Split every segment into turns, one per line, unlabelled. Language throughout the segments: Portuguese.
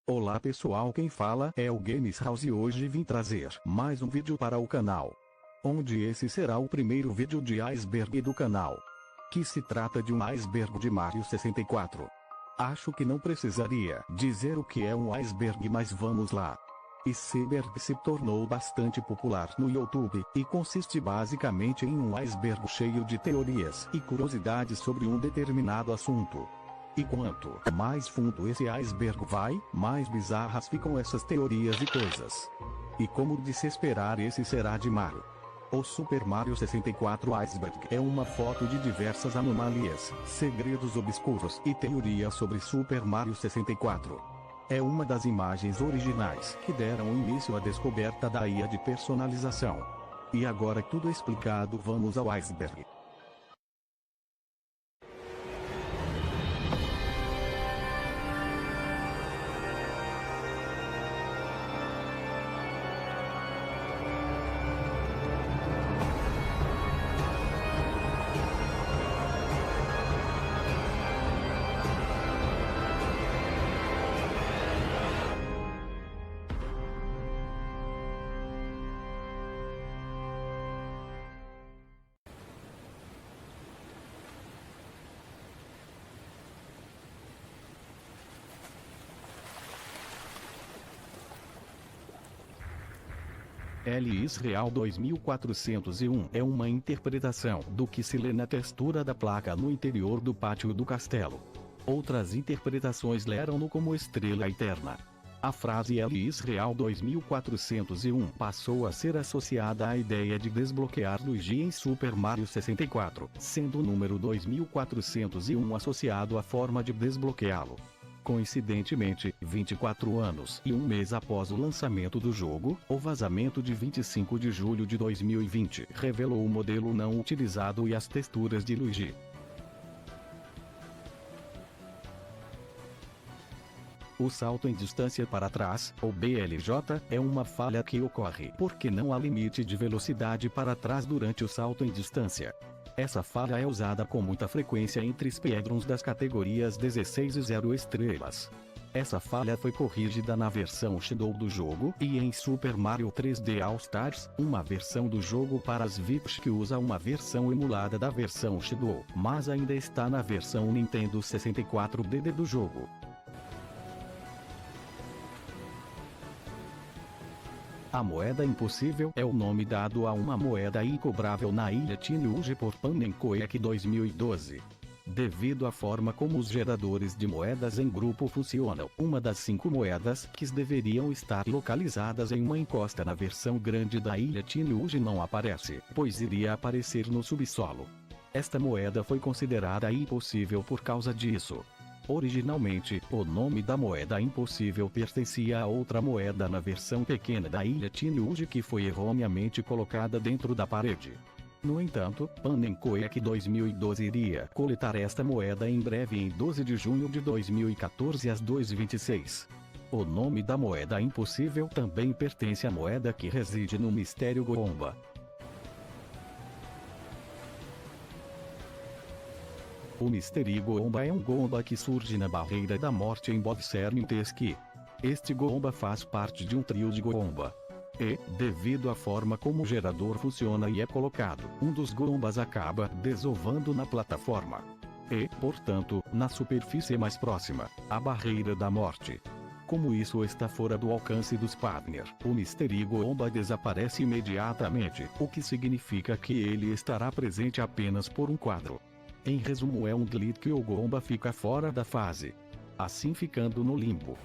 Olá pessoal, quem fala é o Games House e hoje vim trazer mais um vídeo para o canal. Onde esse será o primeiro vídeo de iceberg do canal. Que se trata de um iceberg de Mario 64. Acho que não precisaria dizer o que é um iceberg, mas vamos lá. Iceberg se tornou bastante popular no YouTube, e consiste basicamente em um iceberg cheio de teorias e curiosidades sobre um determinado assunto. E quanto mais fundo esse iceberg vai, mais bizarras ficam essas teorias e coisas. E como de se esperar, esse será de Mario. O Super Mario 64 Iceberg é uma foto de diversas anomalias, segredos obscuros e teorias sobre Super Mario 64. É uma das imagens originais que deram início à descoberta da IA de personalização. E agora tudo explicado, vamos ao iceberg. LIS Real 2401 é uma interpretação do que se lê na textura da placa no interior do pátio do castelo. Outras interpretações leram-no como estrela eterna. A frase LIS Real 2401 passou a ser associada à ideia de desbloquear Luigi em Super Mario 64, sendo o número 2401 associado à forma de desbloqueá-lo. Coincidentemente, 24 anos e um mês após o lançamento do jogo, o vazamento de 25 de julho de 2020 revelou o modelo não utilizado e as texturas de Luigi. O salto em distância para trás, ou BLJ, é uma falha que ocorre porque não há limite de velocidade para trás durante o salto em distância. Essa falha é usada com muita frequência entre speedruns das categorias 16 e 0 estrelas. Essa falha foi corrigida na versão Shadow do jogo e em Super Mario 3D All Stars, uma versão do jogo para as VIPs que usa uma versão emulada da versão Shadow, mas ainda está na versão Nintendo 64DD do jogo. A moeda impossível é o nome dado a uma moeda incobrável na ilha Tinuge por Panenkoek 2012. Devido à forma como os geradores de moedas em grupo funcionam, uma das 5 moedas que deveriam estar localizadas em uma encosta na versão grande da ilha Tinuge não aparece, pois iria aparecer no subsolo. Esta moeda foi considerada impossível por causa disso. Originalmente, o nome da moeda impossível pertencia a outra moeda na versão pequena da ilha Tinuge que foi erroneamente colocada dentro da parede. No entanto, Panenkoek 2012 iria coletar esta moeda em breve em 12 de junho de 2014 às 2h26. O nome da moeda impossível também pertence à moeda que reside no Mistério Goomba. O Mystery Goomba é um Goomba que surge na Barreira da Morte em Bobsern Teski. Este Goomba faz parte de um trio de Goomba. E, devido à forma como o gerador funciona e é colocado, um dos Goombas acaba desovando na plataforma. E, portanto, na superfície mais próxima, a Barreira da Morte. Como isso está fora do alcance dos partners, o Mystery Goomba desaparece imediatamente, o que significa que ele estará presente apenas por um quadro. Em resumo, é um glitch que o Goomba fica fora da fase, assim ficando no limbo.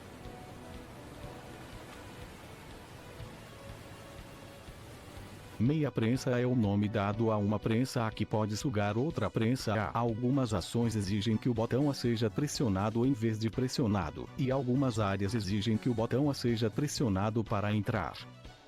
Meia prensa é o nome dado a uma prensa A que pode sugar outra prensa A. Algumas ações exigem que o botão A seja pressionado em vez de pressionado, e algumas áreas exigem que o botão A seja pressionado para entrar.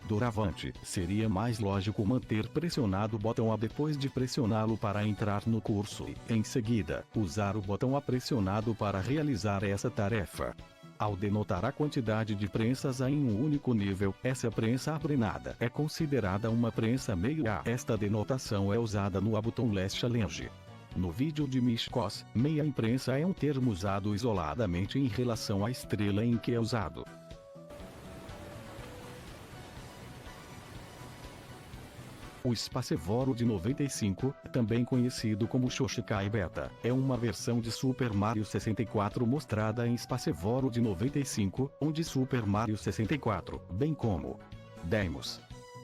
Doravante, seria mais lógico manter pressionado o botão A depois de pressioná-lo para entrar no curso e, em seguida, usar o botão A pressionado para realizar essa tarefa. Ao denotar a quantidade de prensas A em um único nível, essa prensa aprenada é considerada uma prensa meio A. Esta denotação é usada no Abutton Last Challenge. No vídeo de Mishkos, meia imprensa é um termo usado isoladamente em relação à estrela em que é usado. O Spacevoro de 95, também conhecido como Shoshikai Beta, é uma versão de Super Mario 64 mostrada em Spacevoro de 95, onde Super Mario 64, bem como demos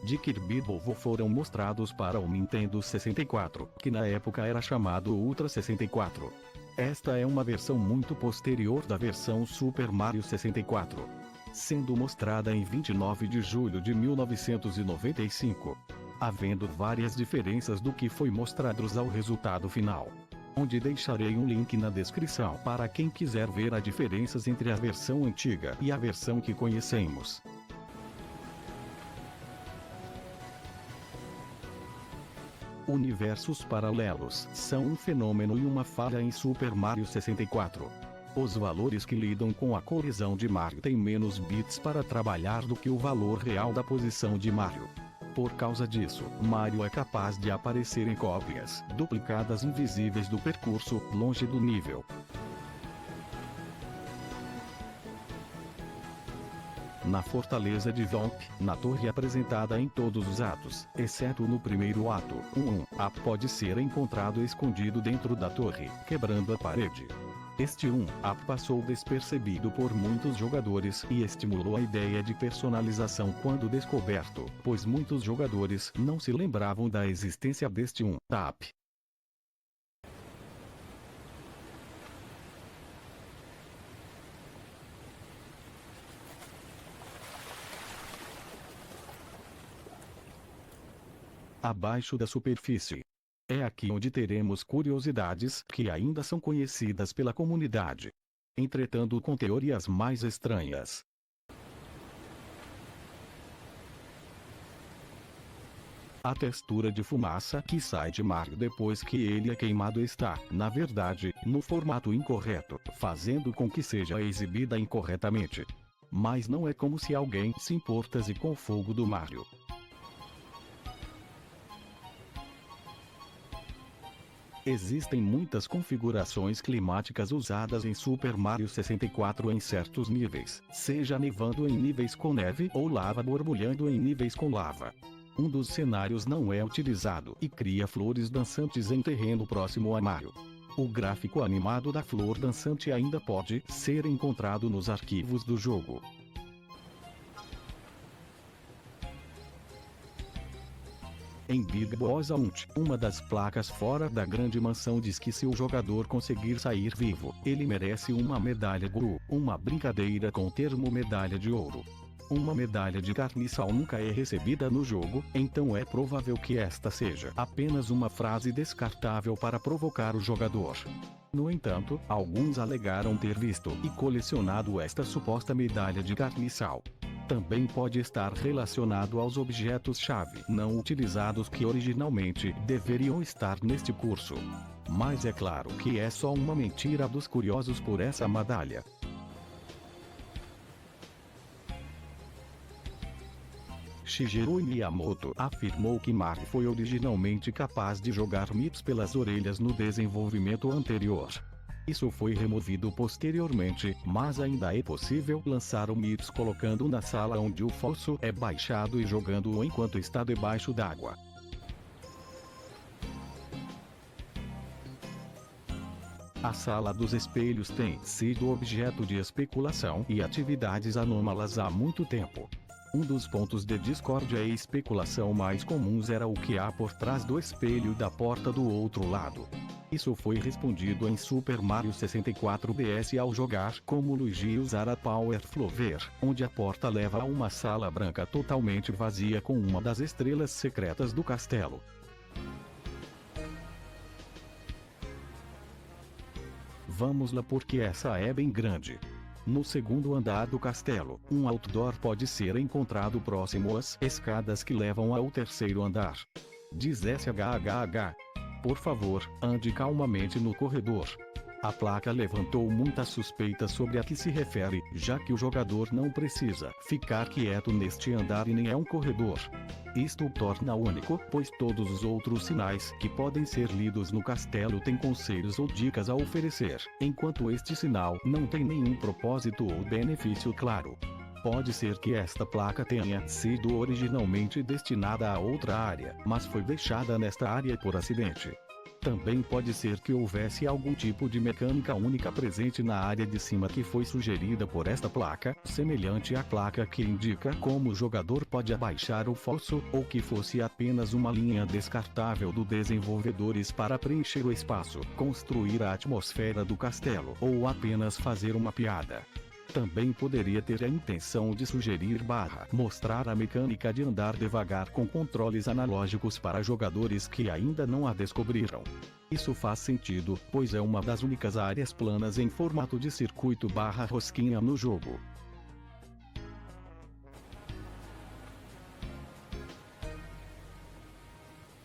de Kirby Bovo foram mostrados para o Nintendo 64, que na época era chamado Ultra 64. Esta é uma versão muito posterior da versão Super Mario 64, sendo mostrada em 29 de julho de 1995. Havendo várias diferenças do que foi mostrado ao resultado final, onde deixarei um link na descrição para quem quiser ver as diferenças entre a versão antiga e a versão que conhecemos. Universos paralelos são um fenômeno e uma falha em Super Mario 64. Os valores que lidam com a colisão de Mario têm menos bits para trabalhar do que o valor real da posição de Mario. Por causa disso, Mario é capaz de aparecer em cópias duplicadas invisíveis do percurso, longe do nível. Na fortaleza de Vomp, na torre apresentada em todos os atos, exceto no primeiro ato, A pode ser encontrado escondido dentro da torre, quebrando a parede. Este A passou despercebido por muitos jogadores e estimulou a ideia de personalização quando descoberto, pois muitos jogadores não se lembravam da existência deste AP. Abaixo da superfície. É aqui onde teremos curiosidades que ainda são conhecidas pela comunidade, entretanto com teorias mais estranhas. A textura de fumaça que sai de Mario depois que ele é queimado está, na verdade, no formato incorreto, fazendo com que seja exibida incorretamente. Mas não é como se alguém se importasse com o fogo do Mario. Existem muitas configurações climáticas usadas em Super Mario 64 em certos níveis, seja nevando em níveis com neve ou lava borbulhando em níveis com lava. Um dos cenários não é utilizado e cria flores dançantes em terreno próximo a Mario. O gráfico animado da flor dançante ainda pode ser encontrado nos arquivos do jogo. Em Big Boss Hunt, uma das placas fora da grande mansão diz que se o jogador conseguir sair vivo, ele merece uma medalha Gru, uma brincadeira com o termo medalha de ouro. Uma medalha de carniçal nunca é recebida no jogo, então é provável que esta seja apenas uma frase descartável para provocar o jogador. No entanto, alguns alegaram ter visto e colecionado esta suposta medalha de carniçal. Também pode estar relacionado aos objetos-chave não utilizados que originalmente deveriam estar neste curso. Mas é claro que é só uma mentira dos curiosos por essa medalha. Shigeru Miyamoto afirmou que Mario foi originalmente capaz de jogar MIPS pelas orelhas no desenvolvimento anterior. Isso foi removido posteriormente, mas ainda é possível lançar o MIPS colocando na sala onde o fosso é baixado e jogando-o enquanto está debaixo d'água. A sala dos espelhos tem sido objeto de especulação e atividades anômalas há muito tempo. Um dos pontos de discórdia e especulação mais comuns era o que há por trás do espelho da porta do outro lado. Isso foi respondido em Super Mario 64 DS ao jogar como Luigi e usar a Power Flower, onde a porta leva a uma sala branca totalmente vazia com uma das estrelas secretas do castelo. Vamos lá porque essa é bem grande. No segundo andar do castelo, um outdoor pode ser encontrado próximo às escadas que levam ao terceiro andar. Diz SHHH. Por favor, ande calmamente no corredor. A placa levantou muitas suspeitas sobre a que se refere, já que o jogador não precisa ficar quieto neste andar e nem é um corredor. Isto o torna único, pois todos os outros sinais que podem ser lidos no castelo têm conselhos ou dicas a oferecer, enquanto este sinal não tem nenhum propósito ou benefício claro. Pode ser que esta placa tenha sido originalmente destinada a outra área, mas foi deixada nesta área por acidente. Também pode ser que houvesse algum tipo de mecânica única presente na área de cima que foi sugerida por esta placa, semelhante à placa que indica como o jogador pode abaixar o fosso, ou que fosse apenas uma linha descartável do desenvolvedores para preencher o espaço, construir a atmosfera do castelo, ou apenas fazer uma piada. Também poderia ter a intenção de sugerir mostrar a mecânica de andar devagar com controles analógicos para jogadores que ainda não a descobriram. Isso faz sentido, pois é uma das únicas áreas planas em formato de circuito/rosquinha no jogo.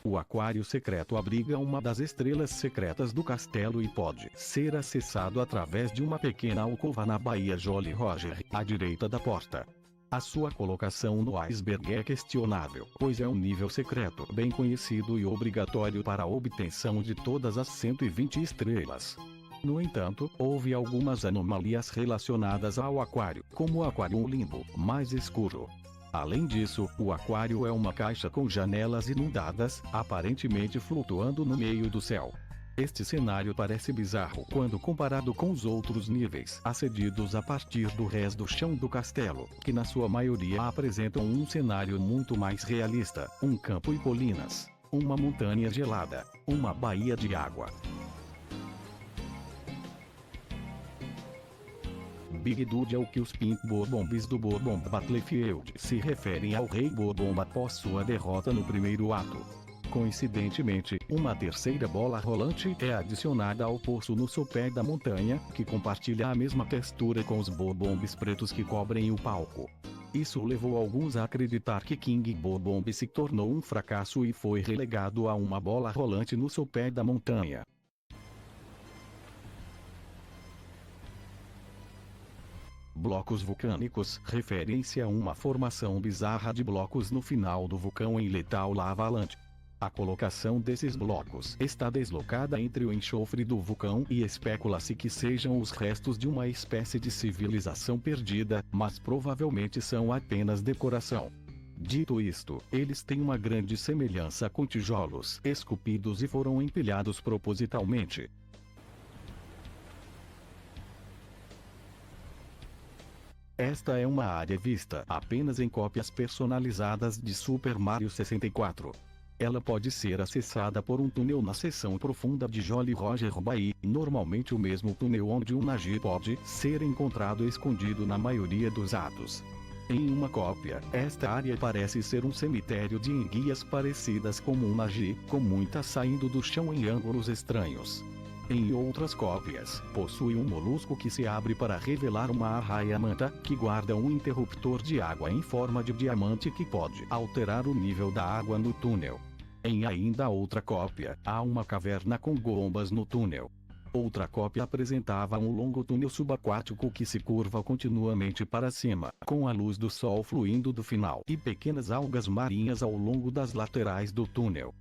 O aquário secreto abriga uma das estrelas secretas do castelo e pode ser acessado através de uma pequena alcova na Baía Jolly Roger, à direita da porta. A sua colocação no iceberg é questionável, pois é um nível secreto bem conhecido e obrigatório para a obtenção de todas as 120 estrelas. No entanto, houve algumas anomalias relacionadas ao aquário, como o aquário limbo, mais escuro. Além disso, o aquário é uma caixa com janelas inundadas, aparentemente flutuando no meio do céu. Este cenário parece bizarro quando comparado com os outros níveis acedidos a partir do resto do chão do castelo, que na sua maioria apresentam um cenário muito mais realista, um campo e colinas, uma montanha gelada, uma baía de água. Big Dude é o que os Pink Bobombs do Bobomb Battlefield se referem ao Rei Bobomb após sua derrota no primeiro ato. Coincidentemente, uma terceira bola rolante é adicionada ao poço no sopé da montanha, que compartilha a mesma textura com os Bobombs pretos que cobrem o palco. Isso levou alguns a acreditar que King Bobomb se tornou um fracasso e foi relegado a uma bola rolante no sopé da montanha. Blocos vulcânicos referem-se a uma formação bizarra de blocos no final do vulcão em Lethal Lava Land. A colocação desses blocos está deslocada entre o enxofre do vulcão e especula-se que sejam os restos de uma espécie de civilização perdida, mas provavelmente são apenas decoração. Dito isto, eles têm uma grande semelhança com tijolos esculpidos e foram empilhados propositalmente. Esta é uma área vista apenas em cópias personalizadas de Super Mario 64. Ela pode ser acessada por um túnel na seção profunda de Jolly Roger Bay, normalmente o mesmo túnel onde um Nagi pode ser encontrado escondido na maioria dos atos. Em uma cópia, esta área parece ser um cemitério de enguias parecidas com um Nagi, com muitas saindo do chão em ângulos estranhos. Em outras cópias, possui um molusco que se abre para revelar uma arraia-manta, que guarda um interruptor de água em forma de diamante que pode alterar o nível da água no túnel. Em ainda outra cópia, há uma caverna com bombas no túnel. Outra cópia apresentava um longo túnel subaquático que se curva continuamente para cima, com a luz do sol fluindo do final e pequenas algas marinhas ao longo das laterais do túnel.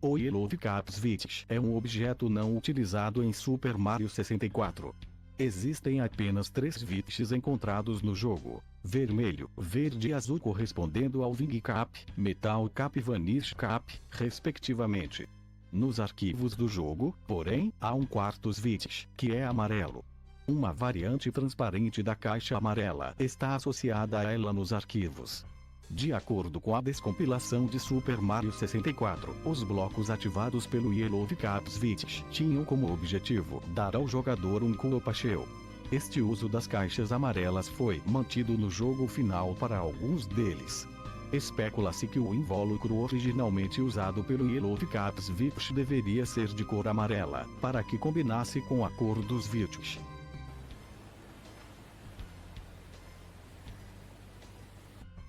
O Yellow Caps Switch é um objeto não utilizado em Super Mario 64. Existem apenas 3 switches encontrados no jogo: vermelho, verde e azul, correspondendo ao Wing Cap, Metal Cap e Vanish Cap, respectivamente. Nos arquivos do jogo, porém, há um quarto switch, que é amarelo. Uma variante transparente da caixa amarela está associada a ela nos arquivos. De acordo com a descompilação de Super Mario 64, os blocos ativados pelo Yellow Cap Switch tinham como objetivo dar ao jogador um Koopa Shell. Este uso das caixas amarelas foi mantido no jogo final para alguns deles. Especula-se que o invólucro originalmente usado pelo Yellow Cap Switch deveria ser de cor amarela, para que combinasse com a cor dos switches.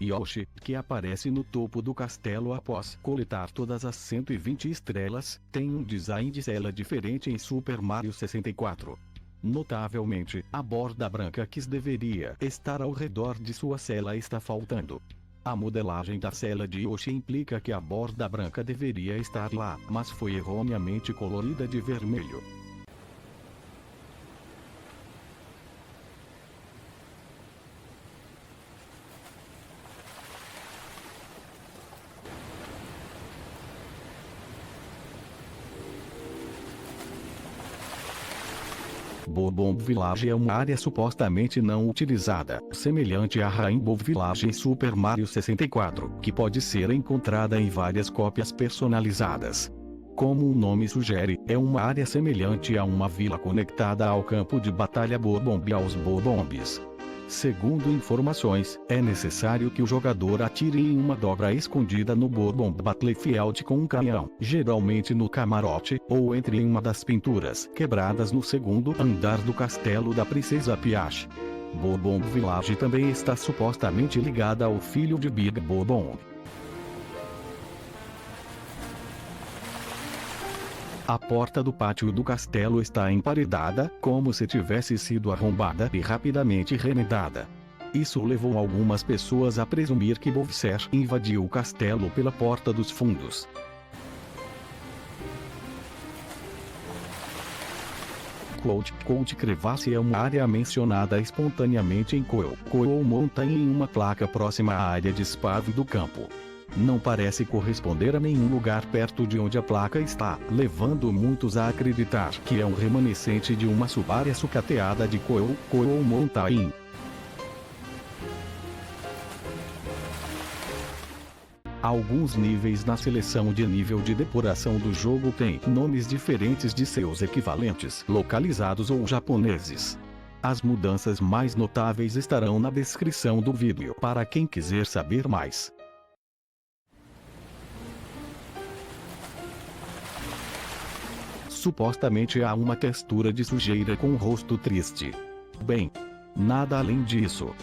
Yoshi, que aparece no topo do castelo após coletar todas as 120 estrelas, tem um design de cela diferente em Super Mario 64. Notavelmente, a borda branca que deveria estar ao redor de sua cela está faltando. A modelagem da cela de Yoshi implica que a borda branca deveria estar lá, mas foi erroneamente colorida de vermelho. Bob-omb Village é uma área supostamente não utilizada, semelhante à Rainbow Village em Super Mario 64, que pode ser encontrada em várias cópias personalizadas. Como o nome sugere, é uma área semelhante a uma vila conectada ao campo de batalha Bob-omb e aos Bob-ombs. Segundo informações, é necessário que o jogador atire em uma dobra escondida no Bob-omb Battlefield com um canhão, geralmente no camarote, ou entre em uma das pinturas quebradas no segundo andar do castelo da Princesa Peach. Bob-omb Village também está supostamente ligada ao filho de Big Bob-omb. A porta do pátio do castelo está emparedada, como se tivesse sido arrombada e rapidamente remendada. Isso levou algumas pessoas a presumir que Bowser invadiu o castelo pela porta dos fundos. Cold Crevasse é uma área mencionada espontaneamente em Coal Mountain em uma placa próxima à área de spave do campo. Não parece corresponder a nenhum lugar perto de onde a placa está, levando muitos a acreditar que é um remanescente de uma subárea sucateada de Coal Mountain. Alguns níveis na seleção de nível de depuração do jogo têm nomes diferentes de seus equivalentes localizados ou japoneses. As mudanças mais notáveis estarão na descrição do vídeo para quem quiser saber mais. Supostamente há uma textura de sujeira com um rosto triste. Bem, nada além disso.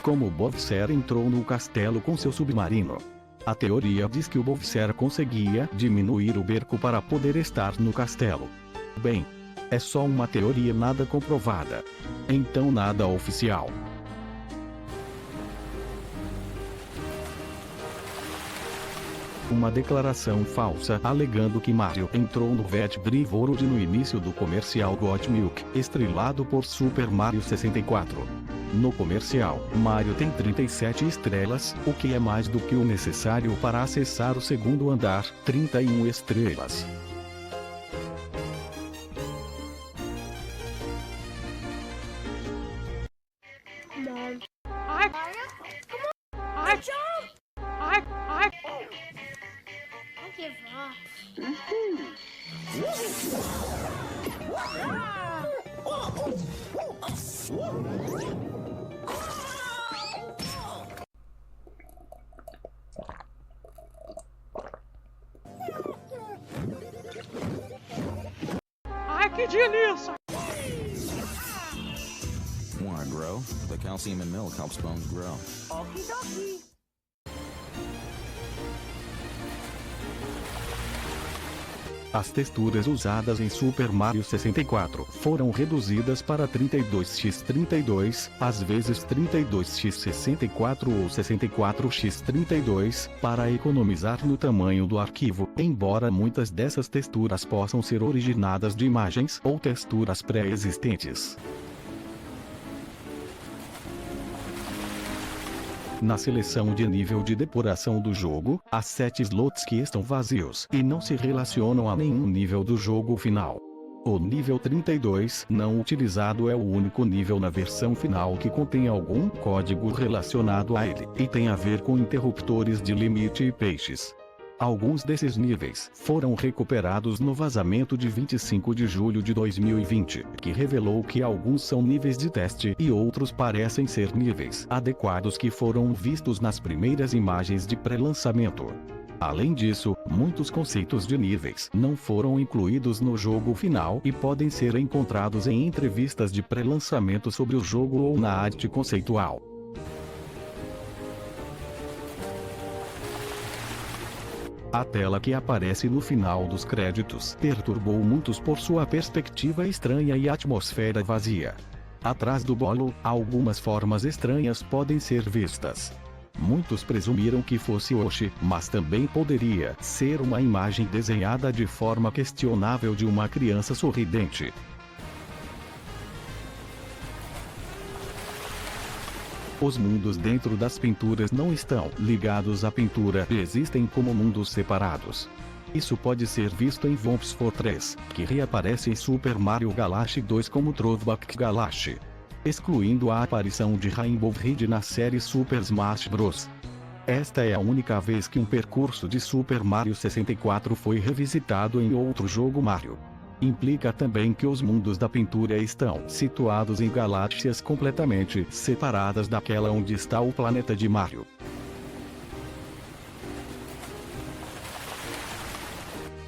Como Bowser entrou no castelo com seu submarino? A teoria diz que o Bowser conseguia diminuir o berco para poder estar no castelo. Bem, é só uma teoria nada comprovada. Então nada oficial. Uma declaração falsa alegando que Mario entrou no Vet Brivold no início do comercial Got Milk, estrelado por Super Mario 64. No comercial, Mario tem 37 estrelas, o que é mais do que o necessário para acessar o segundo andar, 31 estrelas.
Ai, que delícia!
Want to grow? The calcium in milk helps bones grow.
Okidoki!
As texturas usadas em Super Mario 64 foram reduzidas para 32x32, às vezes 32x64 ou 64x32, para economizar no tamanho do arquivo, embora muitas dessas texturas possam ser originadas de imagens ou texturas pré-existentes. Na seleção de nível de depuração do jogo, há 7 slots que estão vazios e não se relacionam a nenhum nível do jogo final. O nível 32 não utilizado é o único nível na versão final que contém algum código relacionado a ele, e tem a ver com interruptores de limite e peixes. Alguns desses níveis foram recuperados no vazamento de 25 de julho de 2020, que revelou que alguns são níveis de teste e outros parecem ser níveis adequados que foram vistos nas primeiras imagens de pré-lançamento. Além disso, muitos conceitos de níveis não foram incluídos no jogo final e podem ser encontrados em entrevistas de pré-lançamento sobre o jogo ou na arte conceitual. A tela que aparece no final dos créditos perturbou muitos por sua perspectiva estranha e atmosfera vazia. Atrás do bolo, algumas formas estranhas podem ser vistas. Muitos presumiram que fosse Yoshi, mas também poderia ser uma imagem desenhada de forma questionável de uma criança sorridente. Os mundos dentro das pinturas não estão ligados à pintura e existem como mundos separados. Isso pode ser visto em Vamps Fortress, que reaparece em Super Mario Galaxy 2 como Throwback Galaxy, excluindo a aparição de Rainbow Ride na série Super Smash Bros. Esta é a única vez que um percurso de Super Mario 64 foi revisitado em outro jogo Mario. Implica também que os mundos da pintura estão situados em galáxias completamente separadas daquela onde está o planeta de Mario.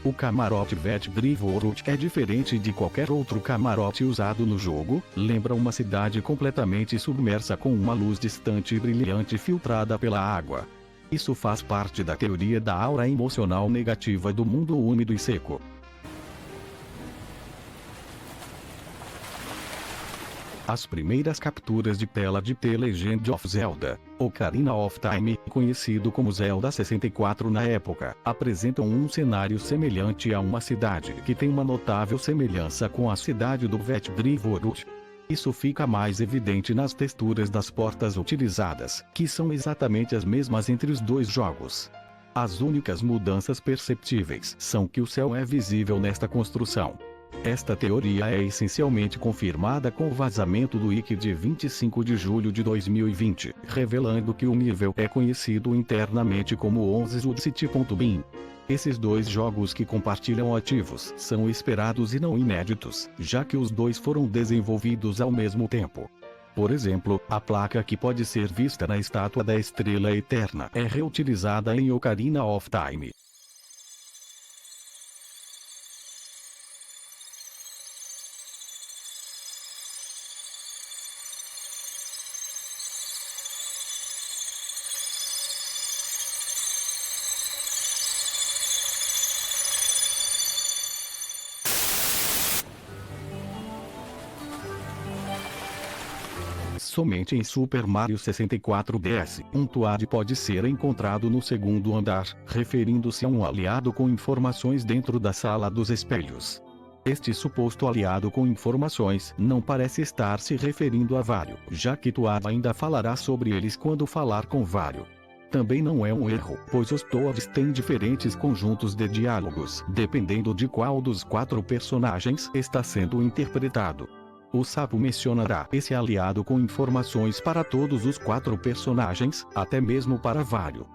O camarote Vet Drivorut é diferente de qualquer outro camarote usado no jogo, lembra uma cidade completamente submersa com uma luz distante e brilhante filtrada pela água. Isso faz parte da teoria da aura emocional negativa do mundo úmido e seco. As primeiras capturas de tela de The Legend of Zelda, Ocarina of Time, conhecido como Zelda 64 na época, apresentam um cenário semelhante a uma cidade que tem uma notável semelhança com a cidade do Vet Drivorut. Isso fica mais evidente nas texturas das portas utilizadas, que são exatamente as mesmas entre os dois jogos. As únicas mudanças perceptíveis são que o céu é visível nesta construção. Esta teoria é essencialmente confirmada com o vazamento do wiki de 25 de julho de 2020, revelando que o nível é conhecido internamente como 11zudcity.bin. Esses dois jogos que compartilham ativos são esperados e não inéditos, já que os dois foram desenvolvidos ao mesmo tempo. Por exemplo, a placa que pode ser vista na estátua da Estrela Eterna é reutilizada em Ocarina of Time. Somente em Super Mario 64 DS, um Toad pode ser encontrado no segundo andar, referindo-se a um aliado com informações dentro da Sala dos Espelhos. Este suposto aliado com informações não parece estar se referindo a Wario, já que Toad ainda falará sobre eles quando falar com Wario. Também não é um erro, pois os Toads têm diferentes conjuntos de diálogos, dependendo de qual dos 4 personagens está sendo interpretado. O sapo mencionará esse aliado com informações para todos os 4 personagens, até mesmo para Wario.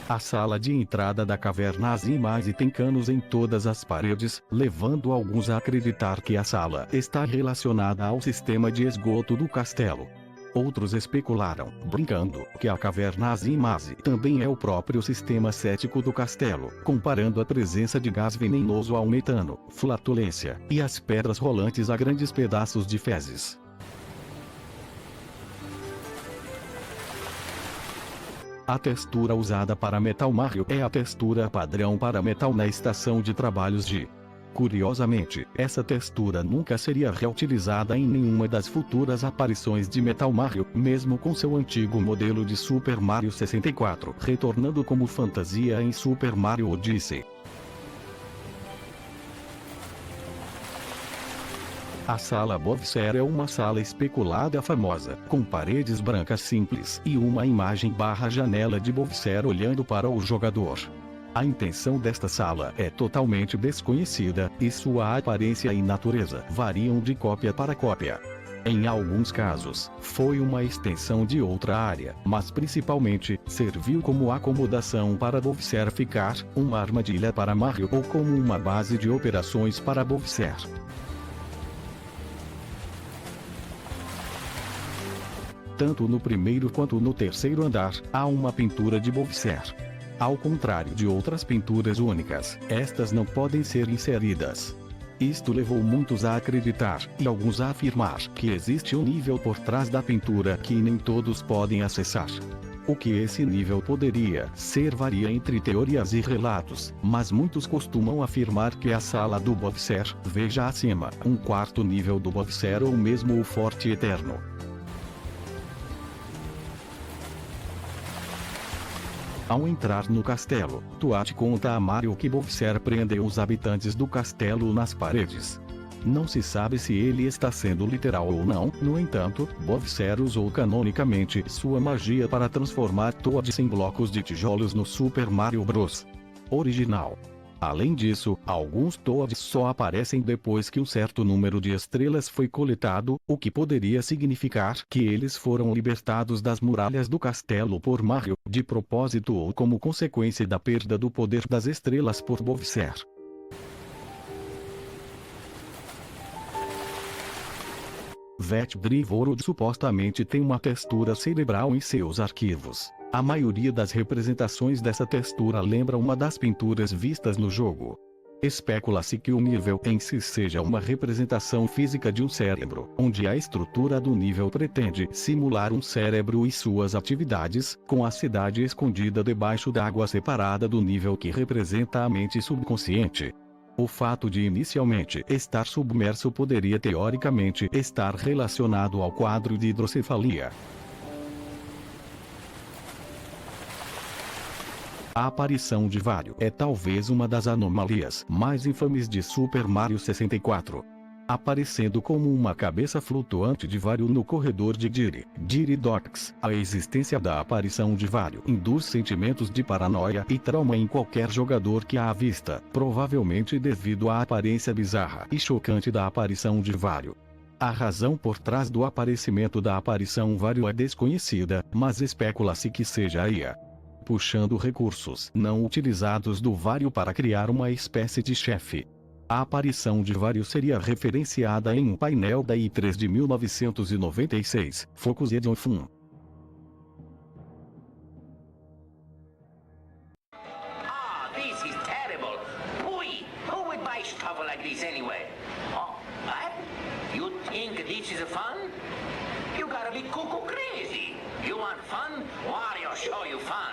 A sala de entrada da caverna Azimase tem canos em todas as paredes, levando alguns a acreditar que a sala está relacionada ao sistema de esgoto do castelo. Outros especularam, brincando, que a caverna Azimase também é o próprio sistema cético do castelo, comparando a presença de gás venenoso ao metano, flatulência, e as pedras rolantes a grandes pedaços de fezes. A textura usada para Metal Mario é a textura padrão para Metal na estação de trabalhos de. Curiosamente, essa textura nunca seria reutilizada em nenhuma das futuras aparições de Metal Mario, mesmo com seu antigo modelo de Super Mario 64, retornando como fantasia em Super Mario Odyssey. A sala Bowser é uma sala especulada famosa, com paredes brancas simples e uma imagem/janela de Bowser olhando para o jogador. A intenção desta sala é totalmente desconhecida, e sua aparência e natureza variam de cópia para cópia. Em alguns casos, foi uma extensão de outra área, mas principalmente, serviu como acomodação para Bowser ficar, uma armadilha para Mario ou como uma base de operações para Bowser. tanto no primeiro quanto no terceiro andar, há uma pintura de Bowser. Ao contrário de outras pinturas únicas, estas não podem ser inseridas. Isto levou muitos a acreditar, e alguns a afirmar, que existe um nível por trás da pintura que nem todos podem acessar. O que esse nível poderia ser varia entre teorias e relatos, mas muitos costumam afirmar que a sala do Bowser, veja acima, um quarto nível do Bowser ou mesmo o Forte Eterno. Ao entrar no castelo, Toad conta a Mario que Bowser prendeu os habitantes do castelo nas paredes. Não se sabe se ele está sendo literal ou não, no entanto, Bowser usou canonicamente sua magia para transformar Toads em blocos de tijolos no Super Mario Bros. Original. Além disso, alguns Toads só aparecem depois que um certo número de estrelas foi coletado, o que poderia significar que eles foram libertados das muralhas do castelo por Mario, de propósito ou como consequência da perda do poder das estrelas por Bowser. Vet Drive World supostamente tem uma textura cerebral em seus arquivos. A maioria das representações dessa textura lembra uma das pinturas vistas no jogo. Especula-se que o nível em si seja uma representação física de um cérebro, onde a estrutura do nível pretende simular um cérebro e suas atividades, com a cidade escondida debaixo d'água separada do nível que representa a mente subconsciente. O fato de inicialmente estar submerso poderia teoricamente estar relacionado ao quadro de hidrocefalia. A aparição de Wario é talvez uma das anomalias mais infames de Super Mario 64. Aparecendo como uma cabeça flutuante de Wario no corredor de Diddy Docks, a existência da aparição de Wario induz sentimentos de paranoia e trauma em qualquer jogador que a avista, provavelmente devido à aparência bizarra e chocante da aparição de Wario. A razão por trás do aparecimento da aparição Wario é desconhecida, mas especula-se que seja a IA puxando recursos não utilizados do Wario para criar uma espécie de chefe. A aparição de Wario seria referenciada em um painel da E3 de 1996, Focus Edition Fun.
This is terrible. Ui, who would buy stuff like this anyway? Oh, what? You think this is fun? You gotta be cuckoo crazy. You want fun? Wario show you fun.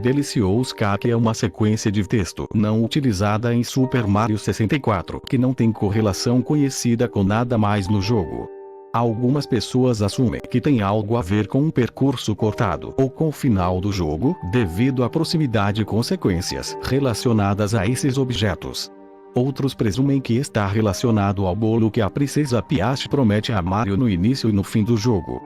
Delicious Cake é uma sequência de texto não utilizada em Super Mario 64 que não tem correlação conhecida com nada mais no jogo. Algumas pessoas assumem que tem algo a ver com um percurso cortado ou com o final do jogo, devido à proximidade e consequências relacionadas a esses objetos. Outros presumem que está relacionado ao bolo que a princesa Peach promete a Mario no início e no fim do jogo.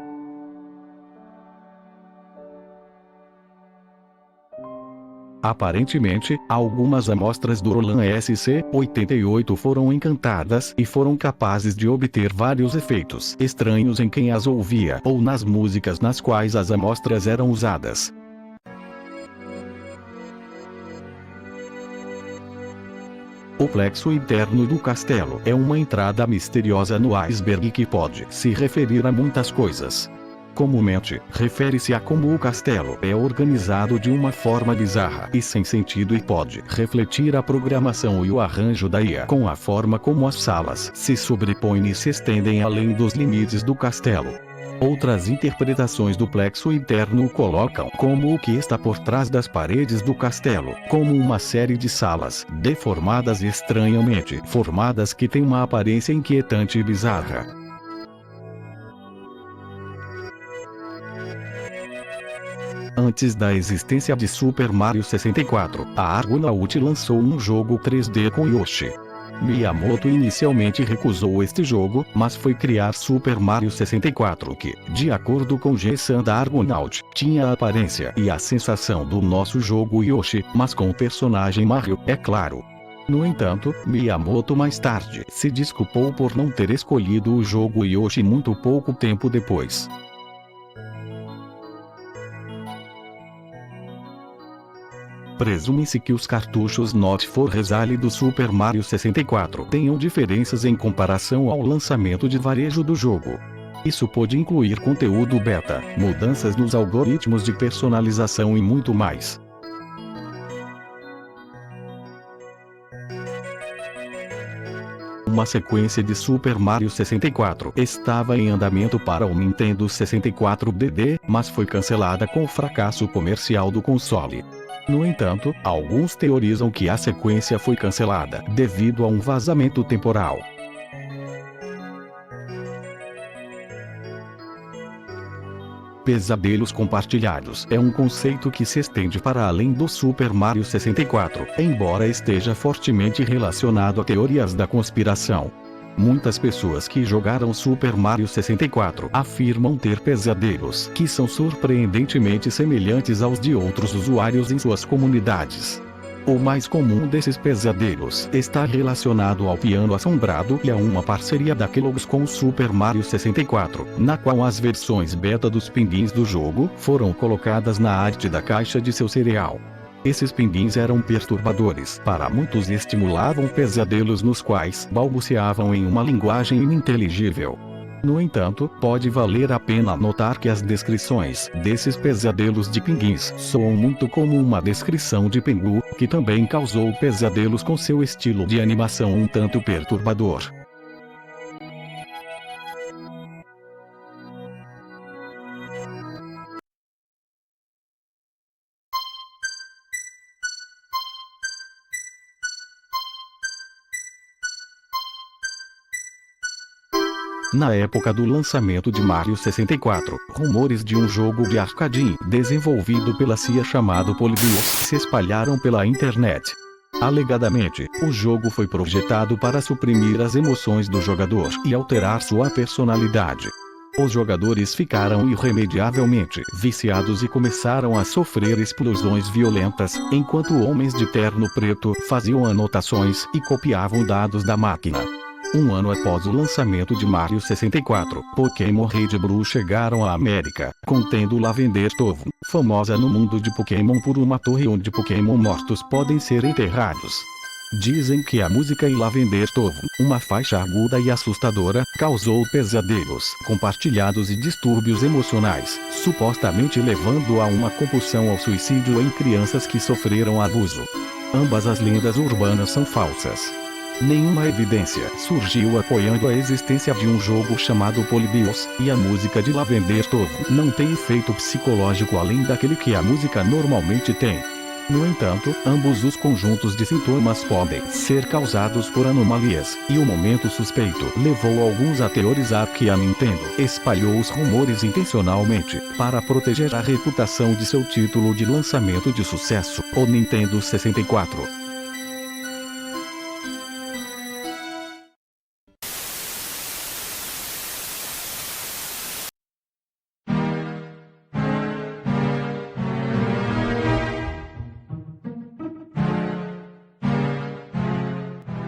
Aparentemente, algumas amostras do Roland SC-88 foram encantadas e foram capazes de obter vários efeitos estranhos em quem as ouvia ou nas músicas nas quais as amostras eram usadas. O plexo interno do castelo é uma entrada misteriosa no iceberg que pode se referir a muitas coisas. Comumente, refere-se a como o castelo é organizado de uma forma bizarra e sem sentido e pode refletir a programação e o arranjo da IA com a forma como as salas se sobrepõem e se estendem além dos limites do castelo. Outras interpretações do plexo interno o colocam como o que está por trás das paredes do castelo, como uma série de salas deformadas e estranhamente formadas que têm uma aparência inquietante e bizarra. Antes da existência de Super Mario 64, a Argonaut lançou um jogo 3D com Yoshi. Miyamoto inicialmente recusou este jogo, mas foi criar Super Mario 64 que, de acordo com G-san da Argonaut, tinha a aparência e a sensação do nosso jogo Yoshi, mas com o personagem Mario, é claro. No entanto, Miyamoto mais tarde se desculpou por não ter escolhido o jogo Yoshi muito pouco tempo depois. Presume-se que os cartuchos Not for Resale do Super Mario 64 tenham diferenças em comparação ao lançamento de varejo do jogo. Isso pode incluir conteúdo beta, mudanças nos algoritmos de personalização e muito mais. Uma sequência de Super Mario 64 estava em andamento para o Nintendo 64DD, mas foi cancelada com o fracasso comercial do console. No entanto, alguns teorizam que a sequência foi cancelada devido a um vazamento temporal. Pesadelos compartilhados é um conceito que se estende para além do Super Mario 64, embora esteja fortemente relacionado a teorias da conspiração. Muitas pessoas que jogaram Super Mario 64 afirmam ter pesadelos que são surpreendentemente semelhantes aos de outros usuários em suas comunidades. O mais comum desses pesadelos está relacionado ao piano assombrado e a uma parceria da Kellogg's com o Super Mario 64, na qual as versões beta dos pinguins do jogo foram colocadas na arte da caixa de seu cereal. Esses pinguins eram perturbadores para muitos e estimulavam pesadelos nos quais balbuciavam em uma linguagem ininteligível. No entanto, pode valer a pena notar que as descrições desses pesadelos de pinguins soam muito como uma descrição de Pingu, que também causou pesadelos com seu estilo de animação um tanto perturbador. Na época do lançamento de Mario 64, rumores de um jogo de arcade desenvolvido pela CIA chamado Polybius se espalharam pela internet. Alegadamente, o jogo foi projetado para suprimir as emoções do jogador e alterar sua personalidade. Os jogadores ficaram irremediavelmente viciados e começaram a sofrer explosões violentas, enquanto homens de terno preto faziam anotações e copiavam dados da máquina. Um ano após o lançamento de Mario 64, Pokémon Red Blue chegaram à América, contendo Lavender Tovo, famosa no mundo de Pokémon por uma torre onde Pokémon mortos podem ser enterrados. Dizem que a música em Lavender Tovo, uma faixa aguda e assustadora, causou pesadelos compartilhados e distúrbios emocionais, supostamente levando a uma compulsão ao suicídio em crianças que sofreram abuso. Ambas as lendas urbanas são falsas. Nenhuma evidência surgiu apoiando a existência de um jogo chamado Polybius, e a música de Lavender Tovo não tem efeito psicológico além daquele que a música normalmente tem. No entanto, ambos os conjuntos de sintomas podem ser causados por anomalias, e o momento suspeito levou alguns a teorizar que a Nintendo espalhou os rumores intencionalmente para proteger a reputação de seu título de lançamento de sucesso, o Nintendo 64.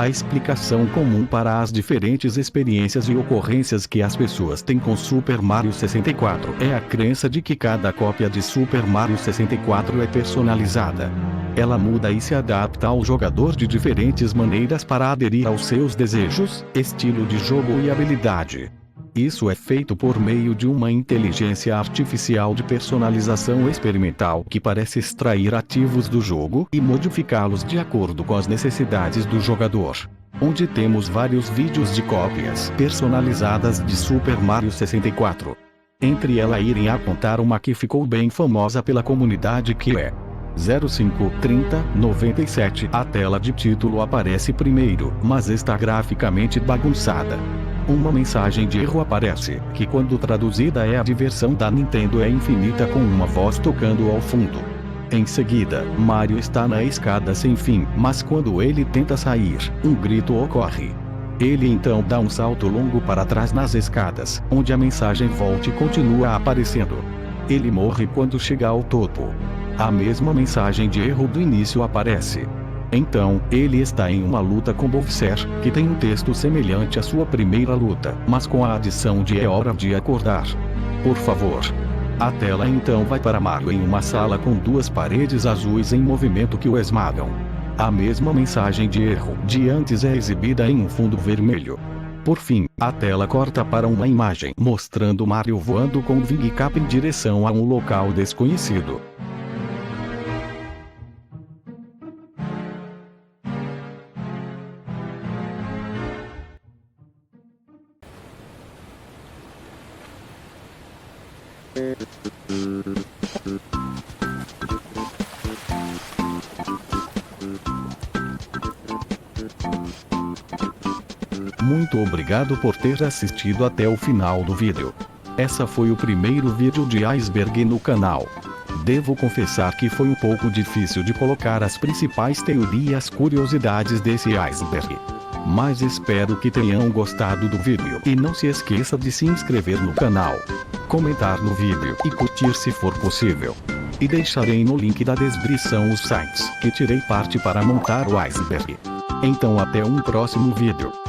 A explicação comum para as diferentes experiências e ocorrências que as pessoas têm com Super Mario 64 é a crença de que cada cópia de Super Mario 64 é personalizada. Ela muda e se adapta ao jogador de diferentes maneiras para aderir aos seus desejos, estilo de jogo e habilidade. Isso é feito por meio de uma inteligência artificial de personalização experimental que parece extrair ativos do jogo e modificá-los de acordo com as necessidades do jogador. Onde temos vários vídeos de cópias personalizadas de Super Mario 64. Entre elas irem apontar uma que ficou bem famosa pela comunidade que é 053097. A tela de título aparece primeiro, mas está graficamente bagunçada. Uma mensagem de erro aparece, que quando traduzida é a diversão da Nintendo é infinita com uma voz tocando ao fundo. Em seguida, Mario está na escada sem fim, mas quando ele tenta sair, um grito ocorre. Ele então dá um salto longo para trás nas escadas, onde a mensagem volte continua aparecendo. Ele morre quando chega ao topo. A mesma mensagem de erro do início aparece. Então, ele está em uma luta com Boxer, que tem um texto semelhante à sua primeira luta, mas com a adição de "é hora de acordar". Por favor. A tela então vai para Mario em uma sala com duas paredes azuis em movimento que o esmagam. A mesma mensagem de erro de antes é exibida em um fundo vermelho. Por fim, a tela corta para uma imagem mostrando Mario voando com o Wing Cap em direção a um local desconhecido. Muito obrigado por ter assistido até o final do vídeo. Essa foi o primeiro vídeo de Iceberg no canal. Devo confessar que foi um pouco difícil de colocar as principais teorias e curiosidades desse iceberg. Mas espero que tenham gostado do vídeo e não se esqueça de se inscrever no canal, comentar no vídeo e curtir se for possível. E deixarei no link da descrição os sites que tirei parte para montar o iceberg. Então até um próximo vídeo.